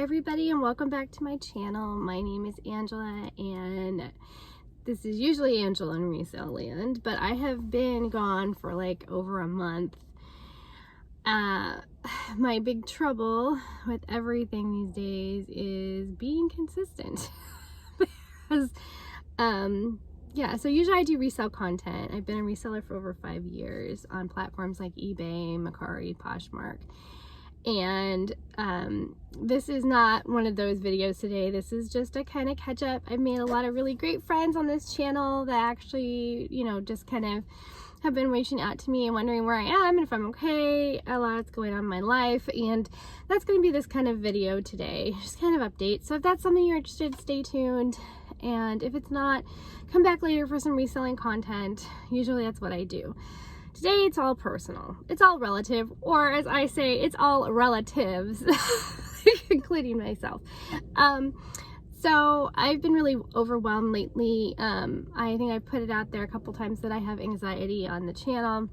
Hi everybody, and welcome back to my channel. My name is Angela, and this is usually Angela in Resale Land, but I have been gone for like over a month. My big trouble with everything these days is being consistent. Because yeah, so usually I do resale content. I've been a reseller for over 5 years on platforms like eBay, Mercari, Poshmark. And this is not one of those videos today. This is just a kind of catch up. I've made a lot of really great friends on this channel that actually, you know, just kind of have been reaching out to me and wondering where I am and if I'm okay. A lot's going on in my life, and that's going to be this kind of video today, just kind of update. So if that's something you're interested in, stay tuned, and if it's not, come back later for some reselling content. Usually that's what I do. Today it's all personal, it's all relative, or as I say, it's all relatives, including myself. So I've been really overwhelmed lately. I think I put it out there a couple times that I have anxiety on the channel.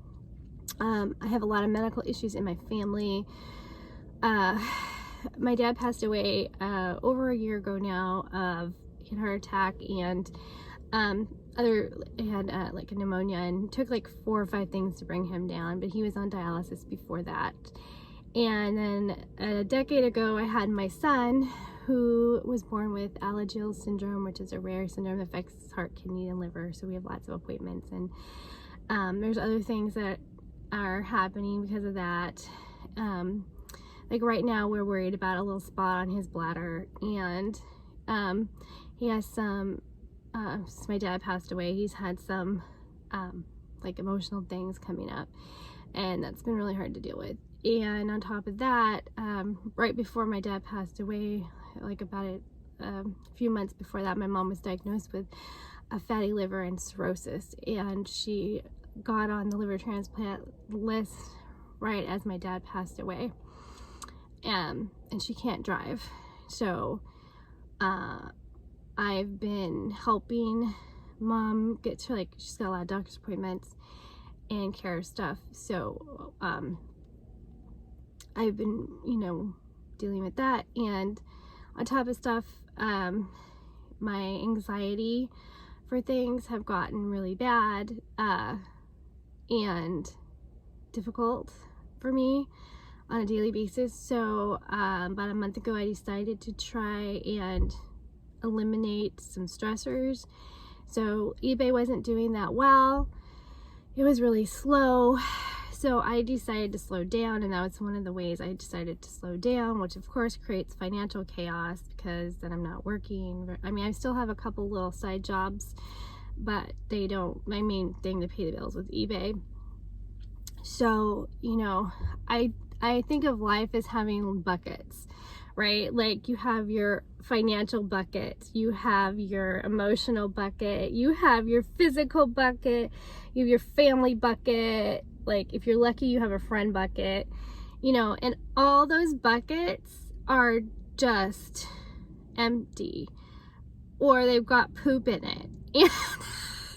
I have a lot of medical issues in my family. My dad passed away over a year ago now of a heart attack, and he had like a pneumonia, and took like 4 or 5 things to bring him down, but he was on dialysis before that. And then a decade ago I had my son, who was born with Alagille syndrome, which is a rare syndrome that affects his heart, kidney, and liver. So we have lots of appointments, and there's other things that are happening because of that. Like right now we're worried about a little spot on his bladder, and he has some since my dad passed away, he's had some like emotional things coming up, and that's been really hard to deal with. And on top of that, right before my dad passed away, like about a few months before that, my mom was diagnosed with a fatty liver and cirrhosis, and she got on the liver transplant list right as my dad passed away. And she can't drive, so I've been helping mom get to, like, she's got a lot of doctor's appointments and care stuff. So I've been, you know, dealing with that. And on top of stuff, my anxiety for things have gotten really bad and difficult for me on a daily basis. So about a month ago I decided to try and eliminate some stressors. So eBay wasn't doing that well. It was really slow. So I decided to slow down, and that was one of the ways I decided to slow down, which of course creates financial chaos because then I'm not working. I mean, I still have a couple little side jobs, but they don't, my main thing to pay the bills with eBay. So, you know, I think of life as having buckets, right? Like you have your financial bucket, you have your emotional bucket, you have your physical bucket, you have your family bucket. Like if you're lucky, you have a friend bucket, you know, and all those buckets are just empty, or they've got poop in it. And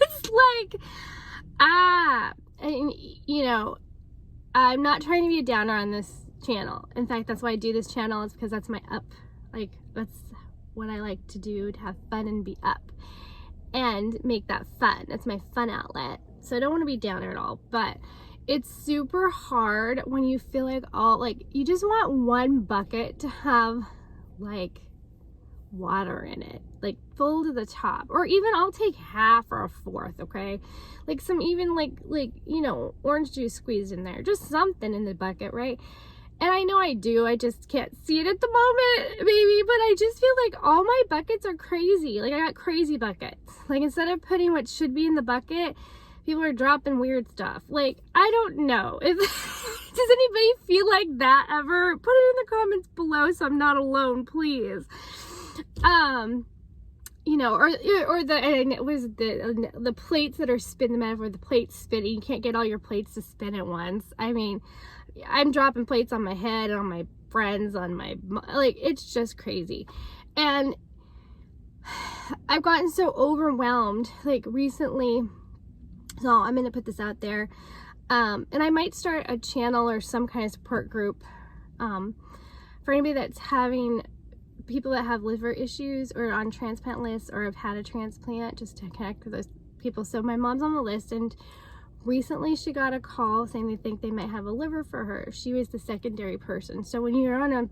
it's like, and, you know, I'm not trying to be a downer on this channel. In fact, that's why I do this channel, is because that's my up. Like, that's what I like to do, to have fun and be up and make that fun. That's my fun outlet. So I don't want to be downer at all, but it's super hard when you feel like you just want one bucket to have like water in it, like full to the top, or even I'll take half or a fourth, okay? Like some, even like you know, orange juice squeezed in there, just something in the bucket, right? And I know I do, I just can't see it at the moment, maybe, but I just feel like all my buckets are crazy. Like I got crazy buckets. Like instead of putting what should be in the bucket, people are dropping weird stuff. Like, I don't know if does anybody feel like that ever? Put it in the comments below so I'm not alone, please. You know, or the plates that are spinning, the metaphor, the plates spinning. You can't get all your plates to spin at once. I mean, I'm dropping plates on my head, on my friends, on my, like, it's just crazy. And I've gotten so overwhelmed, like, recently. So I'm going to put this out there. And I might start a channel or some kind of support group for anybody that's having people that have liver issues or on transplant lists or have had a transplant, just to connect with those people. So my mom's on the list, and recently she got a call saying they think they might have a liver for her. She was the secondary person. So when you're on a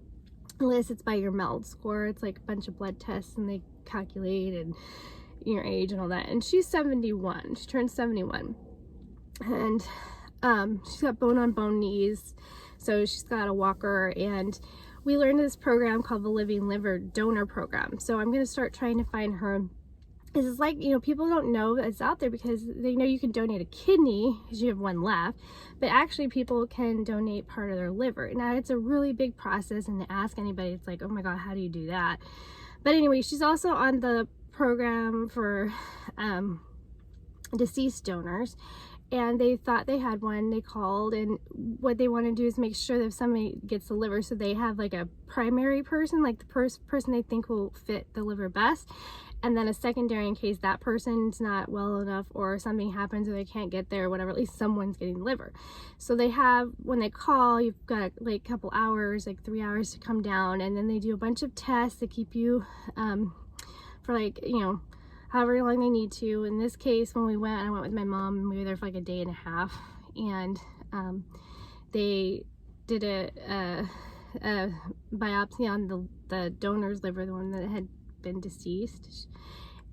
list, it's by your MELD score. It's like a bunch of blood tests, and they calculate and your age and all that. And she's 71. She turned 71. And she's got bone on bone knees, so she's got a walker. And we learned this program called the Living Liver Donor Program. So I'm going to start trying to find her. This is like, you know, people don't know that it's out there because they know you can donate a kidney because you have one left, but actually people can donate part of their liver. Now, it's a really big process, and to ask anybody, it's like, oh my God, how do you do that? But anyway, she's also on the program for deceased donors, and they thought they had one. They called, and what they want to do is make sure that if somebody gets the liver, so they have like a primary person, like the person they think will fit the liver best, and then a secondary in case that person's not well enough or something happens or they can't get there or whatever, at least someone's getting liver. So they have, when they call, you've got like a couple hours, like 3 hours to come down, and then they do a bunch of tests to keep you for like, you know, however long they need to. In this case, when we went, I went with my mom, and we were there for like a day and a half, and they did a biopsy on the donor's liver, the one that had been deceased,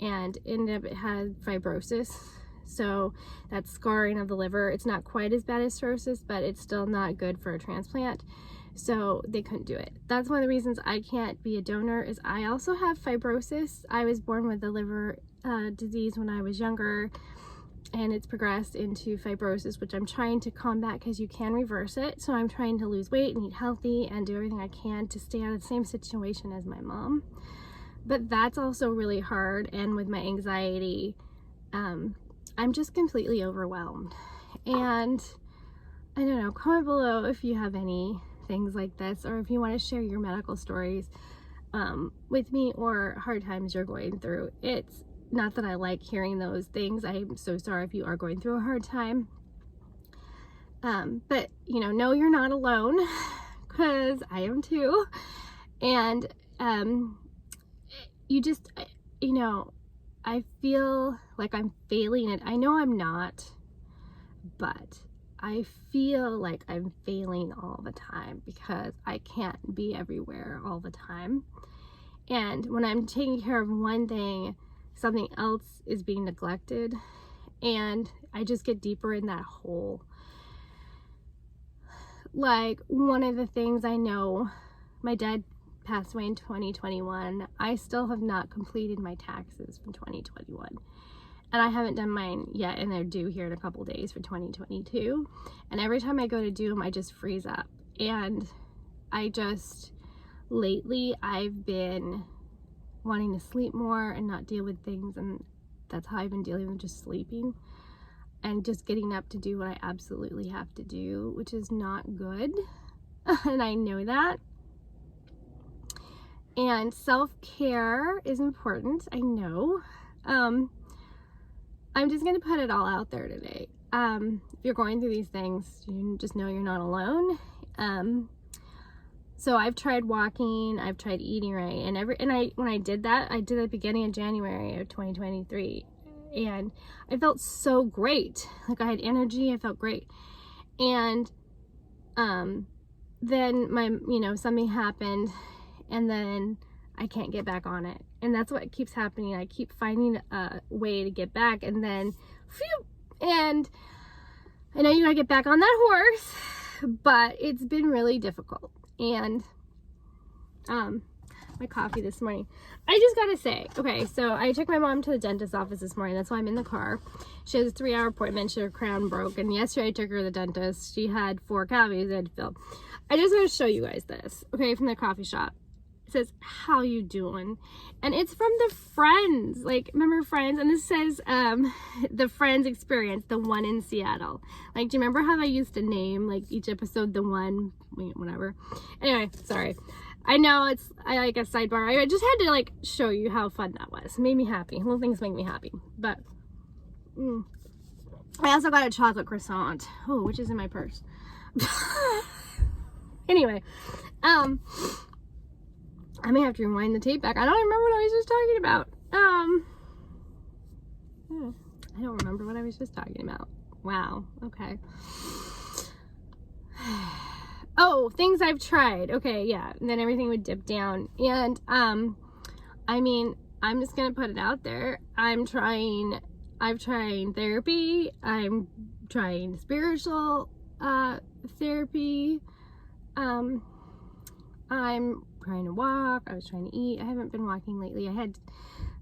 and ended up it had fibrosis. So that's scarring of the liver. It's not quite as bad as cirrhosis, but it's still not good for a transplant. So they couldn't do it. That's one of the reasons I can't be a donor, is I also have fibrosis. I was born with the liver disease when I was younger, and it's progressed into fibrosis, which I'm trying to combat because you can reverse it. So I'm trying to lose weight and eat healthy and do everything I can to stay out of the same situation as my mom. But that's also really hard, and with my anxiety, I'm just completely overwhelmed. And I don't know, comment below if you have any things like this, or if you want to share your medical stories with me, or hard times you're going through. It's not that I like hearing those things. I'm so sorry if you are going through a hard time. But you know you're not alone, because I am too. And you just, you know, I feel like I'm failing it. I know I'm not, but I feel like I'm failing all the time because I can't be everywhere all the time. And when I'm taking care of one thing, something else is being neglected, and I just get deeper in that hole. Like, one of the things I know, my dad passed away in 2021. I still have not completed my taxes from 2021. And I haven't done mine yet, and they're due here in a couple days for 2022. And every time I go to do them, I just freeze up. And lately, I've been wanting to sleep more and not deal with things. And that's how I've been dealing with just sleeping. And just getting up to do what I absolutely have to do, which is not good. And I know that. And self-care is important, I know. I'm just gonna put it all out there today. If you're going through these things, you just know you're not alone. So I've tried walking, I've tried eating right, and when I did that, I did it at the beginning of January of 2023, and I felt so great. Like, I had energy, I felt great. And then something happened, and then I can't get back on it. And that's what keeps happening. I keep finding a way to get back, and then phew, and I know you gotta get back on that horse, but it's been really difficult. And my coffee this morning, I just gotta say, okay, so I took my mom to the dentist's office this morning. That's why I'm in the car. She has a 3-hour appointment. Her crown broke, and yesterday I took her to the dentist. She had 4 cavities I had to fill. I just want to show you guys this, okay, from the coffee shop. It says, "How you doing?" And it's from the Friends, like, remember Friends? And this says the Friends experience, the one in Seattle. Like, do you remember how I used to name like each episode the one, whatever? Anyway, sorry. I know I like a sidebar. I just had to like show you how fun that was. It made me happy. Little things make me happy. But I also got a chocolate croissant, which is in my purse. Anyway, I may have to rewind the tape back. I don't remember what I was just talking about. I don't remember what I was just talking about. Wow. Okay. Oh, things I've tried. Okay, yeah. And then everything would dip down. And I mean, I'm just gonna put it out there. I've tried therapy. I'm trying spiritual therapy. I'm trying to walk. I was trying to eat. I haven't been walking lately. I had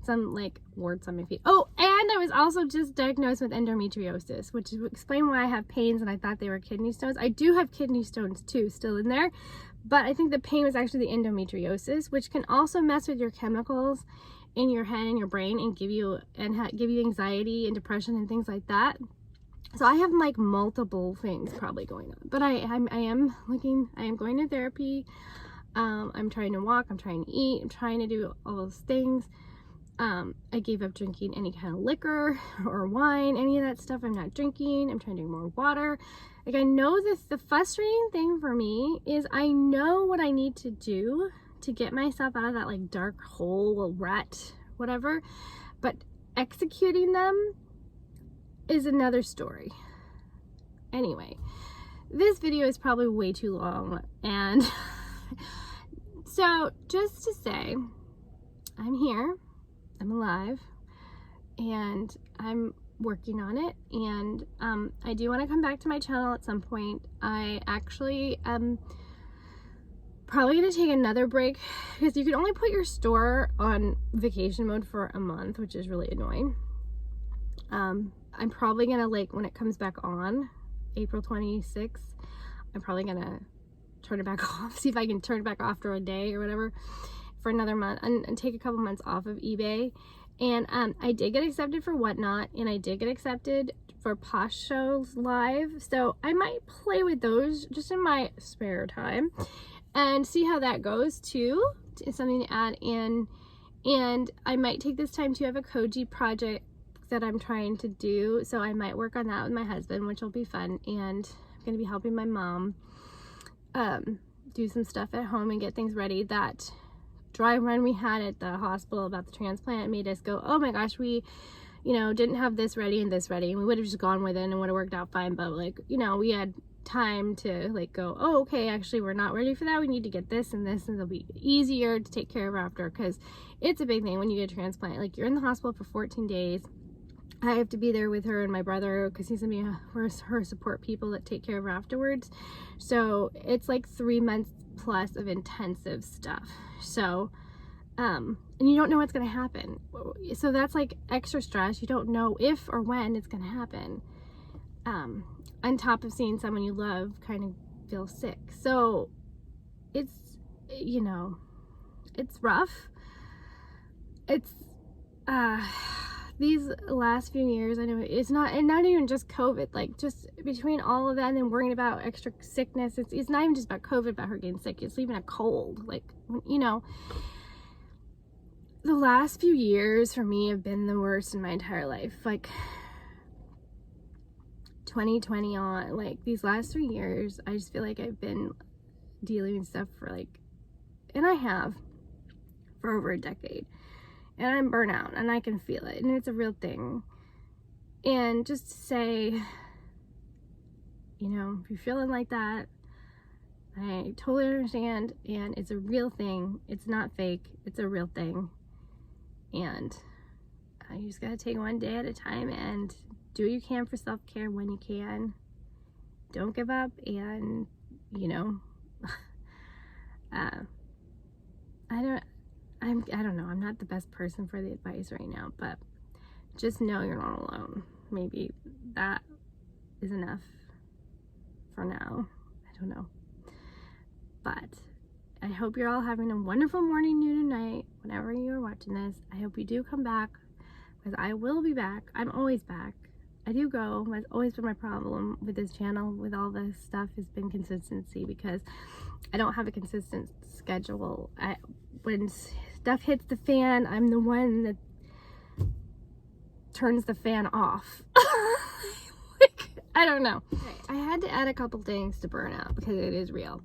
some like warts on my feet. Oh, and I was also just diagnosed with endometriosis, which would explain why I have pains and I thought they were kidney stones. I do have kidney stones too, still in there, but I think the pain was actually the endometriosis, which can also mess with your chemicals in your head and your brain and give you anxiety and depression and things like that. So I have like multiple things probably going on, but I am going to therapy. I'm trying to walk, I'm trying to eat, I'm trying to do all those things. I gave up drinking any kind of liquor or wine, any of that stuff. I'm not drinking. I'm trying to drink more water. Like, I know this, the frustrating thing for me is I know what I need to do to get myself out of that like dark hole, rut, whatever, but executing them is another story. Anyway, this video is probably way too long, and so just to say, I'm here. I'm alive and I'm working on it, and I do want to come back to my channel at some point. I actually am probably going to take another break because you can only put your store on vacation mode for a month, which is really annoying. I'm probably going to, like, when it comes back on April 26th, I'm probably going to turn it back off, see if I can turn it back off for a day or whatever, for another month, and take a couple months off of eBay. And I did get accepted for Whatnot, and I did get accepted for Posh Shows Live, so I might play with those just in my spare time and see how that goes too. It's something to add in. And I might take this time to have a Koji project that I'm trying to do, so I might work on that with my husband, which will be fun. And I'm going to be helping my mom do some stuff at home and get things ready. That dry run we had at the hospital about the transplant made us go, oh my gosh, we, you know, didn't have this ready and this ready, and we would have just gone with it and it would have worked out fine. But, like, you know, we had time to, like, go, oh, okay, actually we're not ready for that, we need to get this and this, and it'll be easier to take care of after, because it's a big thing when you get a transplant. Like, you're in the hospital for 14 days. I have to be there with her and my brother because he's gonna be her support people that take care of her afterwards. So it's like 3 months plus of intensive stuff. So and you don't know what's gonna happen, so that's like extra stress. You don't know if or when it's gonna happen, on top of seeing someone you love kind of feel sick. So it's, you know, it's rough. It's these last few years, I know it's not, and not even just COVID, like, just between all of that and then worrying about extra sickness, it's not even just about COVID, about her getting sick, it's even a cold. Like, you know, the last few years for me have been the worst in my entire life. Like, 2020 on, like, these last 3 years, I just feel like I've been dealing with stuff for, like, and I have for over a decade. And I'm burnt out, and I can feel it, and it's a real thing. And just to say, you know, if you're feeling like that, I totally understand, and it's a real thing. It's not fake, it's a real thing. And you just gotta take one day at a time and do what you can for self-care when you can. Don't give up, and, you know, I don't know, I'm not the best person for the advice right now, but just know you're not alone. Maybe that is enough for now. I don't know. But I hope you're all having a wonderful morning, noon, and night, whenever you're watching this. I hope you do come back, because I will be back. I'm always back. I do go. That's always been my problem with this channel, with all this stuff, has been consistency, because I don't have a consistent schedule. When stuff hits the fan, I'm the one that turns the fan off. Like, I don't know. I had to add a couple things to burnout because it is real.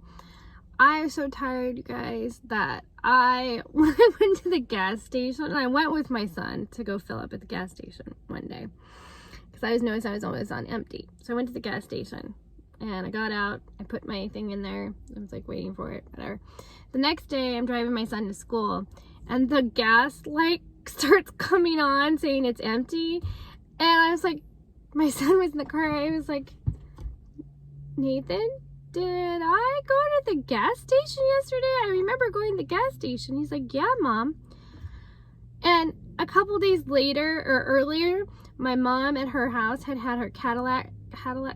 I was so tired, you guys, that I went to the gas station, and I went with my son to go fill up at the gas station one day because I noticed I was almost on empty. So I went to the gas station and I got out, I put my thing in there, I was like waiting for it, whatever. The next day I'm driving my son to school and the gas light starts coming on saying it's empty, and I was like, my son was in the car, I was like, Nathan, did I go to the gas station yesterday? I remember going to the gas station. He's like, yeah, Mom. And a couple days later or earlier, my mom at her house had her Cadillac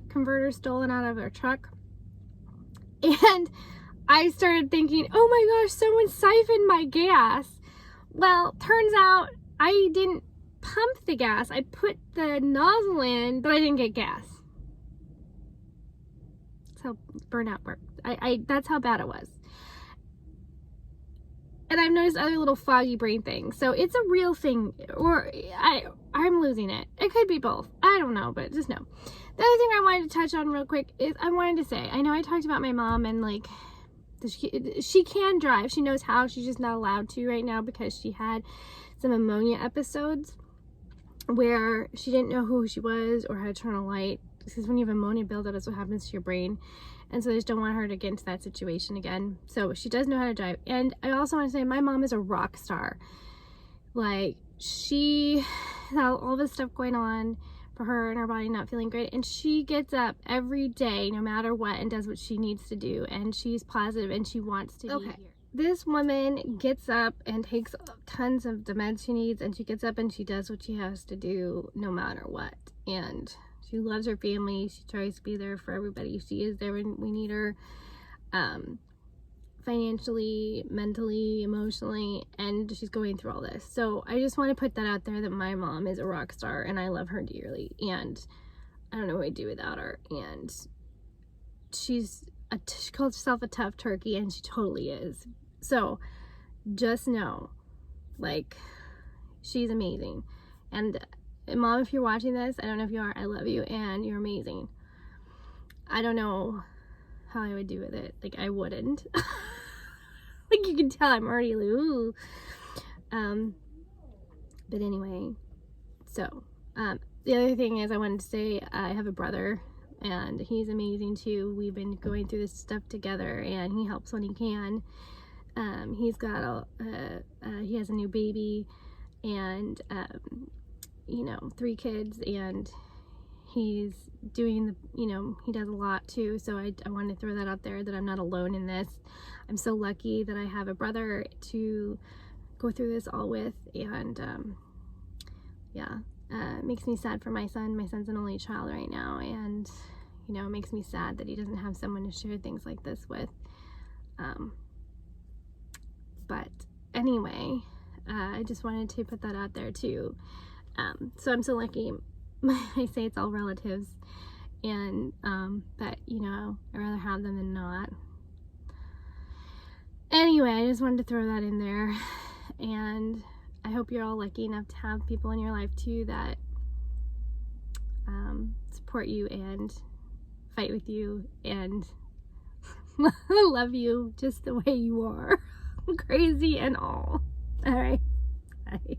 converter stolen out of her truck. And I started thinking, oh my gosh, someone siphoned my gas. Well, turns out I didn't pump the gas. I put the nozzle in, but I didn't get gas. That's how burnout worked. That's how bad it was. And I've noticed other little foggy brain things. So it's a real thing, or I'm losing it. It could be both. I don't know, but just know. The other thing I wanted to touch on real quick is I wanted to say, I know I talked about my mom and like, she can drive. She knows how. She's just not allowed to right now because she had some ammonia episodes where she didn't know who she was or how to turn a light. Because when you have ammonia buildup, that's what happens to your brain. And so they just don't want her to get into that situation again. So she does know how to drive. And I also want to say my mom is a rock star. Like, she had all this stuff going on for her and her body not feeling great. And she gets up every day, no matter what, and does what she needs to do. And she's positive and she wants to be here. This woman gets up and takes tons of the meds she needs. And she gets up and she does what she has to do no matter what. And she loves her family. She tries to be there for everybody. She is there when we need her, financially, mentally, emotionally, and she's going through all this. So I just want to put that out there that my mom is a rock star and I love her dearly, and I don't know what I'd do without her. And she calls herself a tough turkey, and she totally is. So just know, like, she's amazing. And Mom, if you're watching this, I don't know if you are, I love you and you're amazing. I don't know how I would do with it. Like, I wouldn't. Like, you can tell I'm already like, ooh. But anyway, so, the other thing is I wanted to say I have a brother and he's amazing too. We've been going through this stuff together and he helps when he can. He's got he has a new baby and, you know, 3 kids, and he's doing the, you know, he does a lot too. So I wanted to throw that out there, that I'm not alone in this. I'm so lucky that I have a brother to go through this all with. And yeah, it makes me sad for my son. My son's an only child right now, and you know, it makes me sad that he doesn't have someone to share things like this with. But anyway, I just wanted to put that out there too. So I'm so lucky. I say it's all relatives, and but you know, I'd rather have them than not. Anyway, I just wanted to throw that in there, and I hope you're all lucky enough to have people in your life too that support you and fight with you and love you just the way you are, crazy and all. All right, bye.